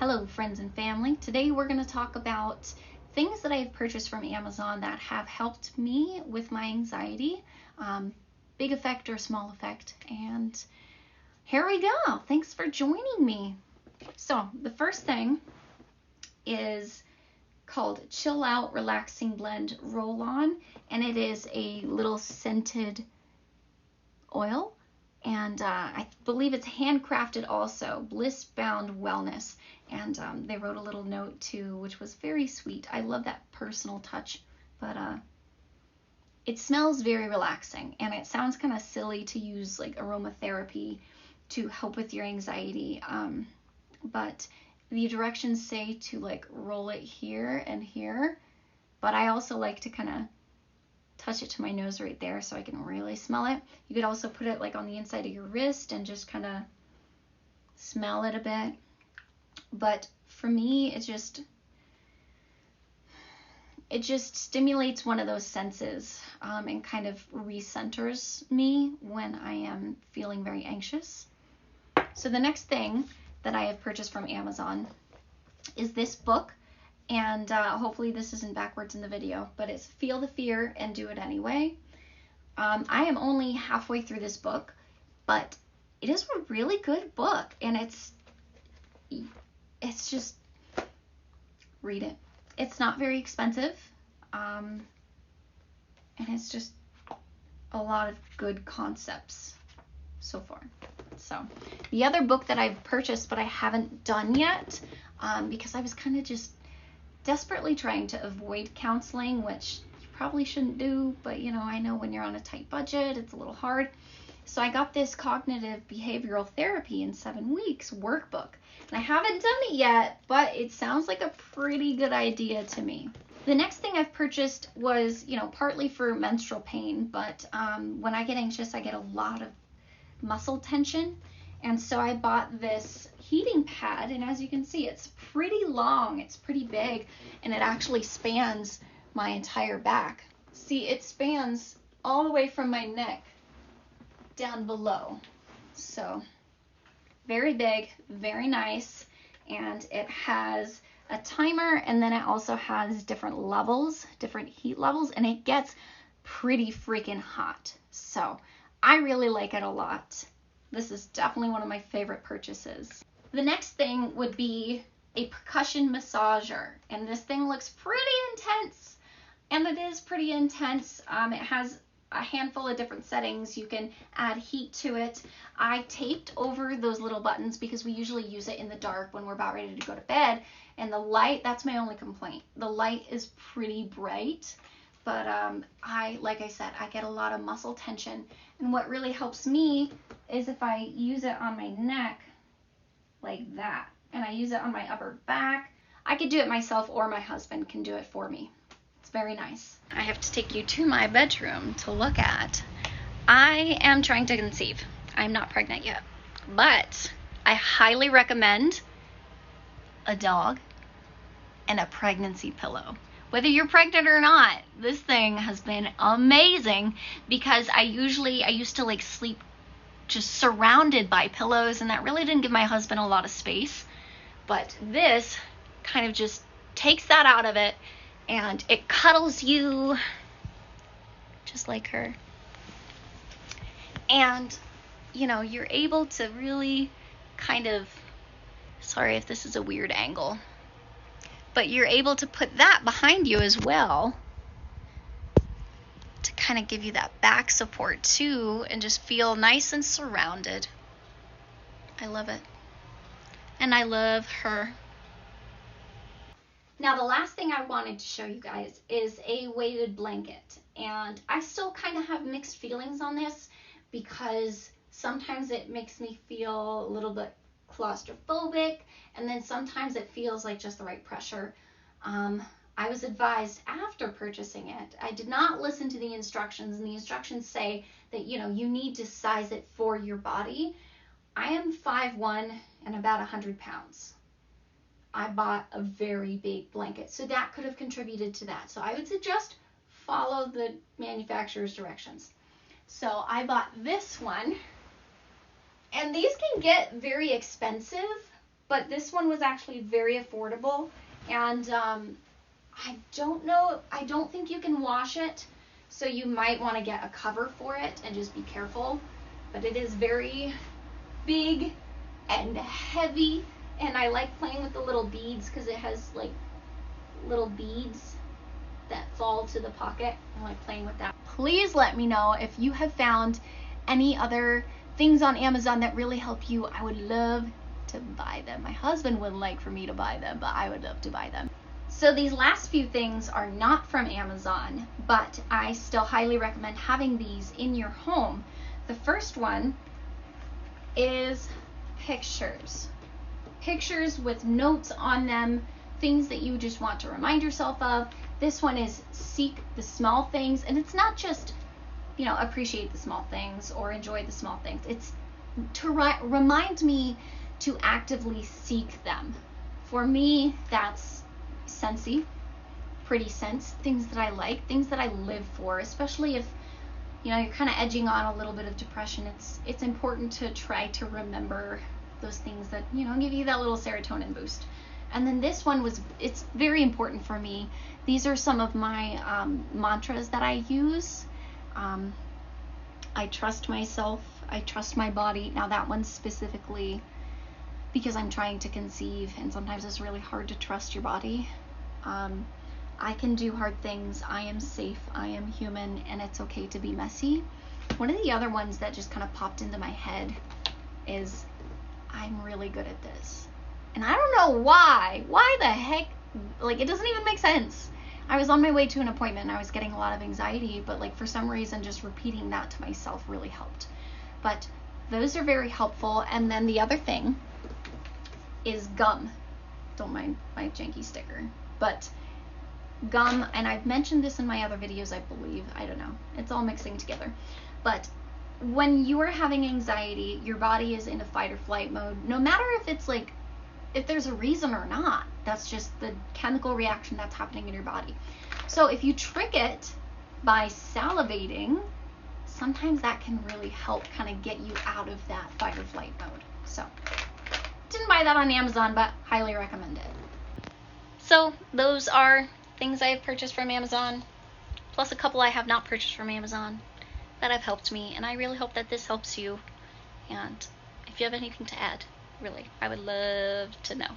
Hello friends and family. Today we're going to talk about things that I've purchased from Amazon that have helped me with my anxiety, big effect or small effect, and here we go. Thanks for joining me. So the first thing is called Chill Out Relaxing Blend RollOn, and it is a little scented oil. And I believe it's handcrafted also, Bliss Bound Wellness. And they wrote a little note too, which was very sweet. I love that personal touch, but it smells very relaxing. And it sounds kind of silly to use like aromatherapy to help with your anxiety. But the directions say to like roll it here and here. But I also like to kind of touch it to my nose right there so I can really smell it. You could also put it like on the inside of your wrist and just kind of smell it a bit. But for me, it just stimulates one of those senses and kind of recenters me when I am feeling very anxious. So the next thing that I have purchased from Amazon is this book. And hopefully this isn't backwards in the video, but it's Feel the Fear and Do It Anyway. I am only halfway through this book, but it is a really good book, and it's just, read it. It's not very expensive, and it's just a lot of good concepts so far. So the other book that I've purchased but I haven't done yet, because I was kind of just desperately trying to avoid counseling, which you probably shouldn't do, but you know, I know when you're on a tight budget, it's a little hard. So I got this cognitive behavioral therapy in 7 weeks workbook, and I haven't done it yet, but it sounds like a pretty good idea to me. The next thing I've purchased was, you know, partly for menstrual pain, but when I get anxious, I get a lot of muscle tension. And so I bought this heating pad, and as you can see, it's pretty long, it's pretty big, and it actually spans my entire back. See, it spans all the way from my neck down below. So very big, very nice, and it has a timer, and then it also has different levels, different heat levels, and it gets pretty freaking hot. So I really like it a lot. This is definitely one of my favorite purchases. The next thing would be a percussion massager, and this thing looks pretty intense, and it is pretty intense. It has a handful of different settings. You can add heat to it. I taped over those little buttons because we usually use it in the dark when we're about ready to go to bed, and the light, that's my only complaint. The light is pretty bright, but like I said, I get a lot of muscle tension, and what really helps me is if I use it on my neck like that, and I use it on my upper back. I could do it myself, or my husband can do it for me. It's very nice. I have to take you to my bedroom to look at. I am trying to conceive. I'm not pregnant yet, but I highly recommend a dog and a pregnancy pillow. Whether you're pregnant or not, this thing has been amazing, because I used to like sleep just surrounded by pillows, and that really didn't give my husband a lot of space. But this kind of just takes that out of it, and it cuddles you just like her. And you know, you're able to really kind of, sorry if this is a weird angle, but you're able to put that behind you as well to kind of give you that back support too, and just feel nice and surrounded. I love it. And I love her. Now the last thing I wanted to show you guys is a weighted blanket. And I still kind of have mixed feelings on this, because sometimes it makes me feel a little bit claustrophobic, and then sometimes it feels like just the right pressure. I was advised after purchasing it, I did not listen to the instructions, and the instructions say that, you know, you need to size it for your body. I am 5'1" and about 100 pounds. I bought a very big blanket, so that could have contributed to that. So I would suggest follow the manufacturer's directions. So I bought this one, and these can get very expensive but this one was actually very affordable, and I don't know, I don't think you can wash it, so you might want to get a cover for it and just be careful. But it is very big and heavy, and I like playing with the little beads because it has like little beads that fall to the pocket. I like playing with that. Please let me know if you have found any other things on Amazon that really help you. I would love to buy them. My husband wouldn't like for me to buy them, but I would love to buy them. So these last few things are not from Amazon, but I still highly recommend having these in your home. The first one is pictures. Pictures with notes on them, things that you just want to remind yourself of. This one is seek the small things, and it's not just, you know, appreciate the small things or enjoy the small things. It's to remind me to actively seek them. For me, that's Scentsy, pretty scents, things that I like, things that I live for, especially if, you know, you're kind of edging on a little bit of depression. It's important to try to remember those things that, you know, give you that little serotonin boost. And then this one it's very important for me. These are some of my mantras that I use. I trust myself, I trust my body. Now that one's specifically because I'm trying to conceive, and sometimes it's really hard to trust your body. I can do hard things, I am safe, I am human, and it's okay to be messy. One of the other ones that just kind of popped into my head is I'm really good at this. And I don't know why the heck, like, it doesn't even make sense. I was on my way to an appointment and I was getting a lot of anxiety, but like for some reason just repeating that to myself really helped. But those are very helpful. And then the other thing is gum. Don't mind my janky sticker, but gum, and I've mentioned this in my other videos, I believe, I don't know, it's all mixing together. But when you are having anxiety, your body is in a fight or flight mode, no matter if it's like, if there's a reason or not. That's just the chemical reaction that's happening in your body. So if you trick it by salivating, sometimes that can really help kind of get you out of that fight or flight mode. So didn't buy that on Amazon, but highly recommend it. So those are things I have purchased from Amazon, plus a couple I have not purchased from Amazon that have helped me, and I really hope that this helps you. And if you have anything to add, really, I would love to know.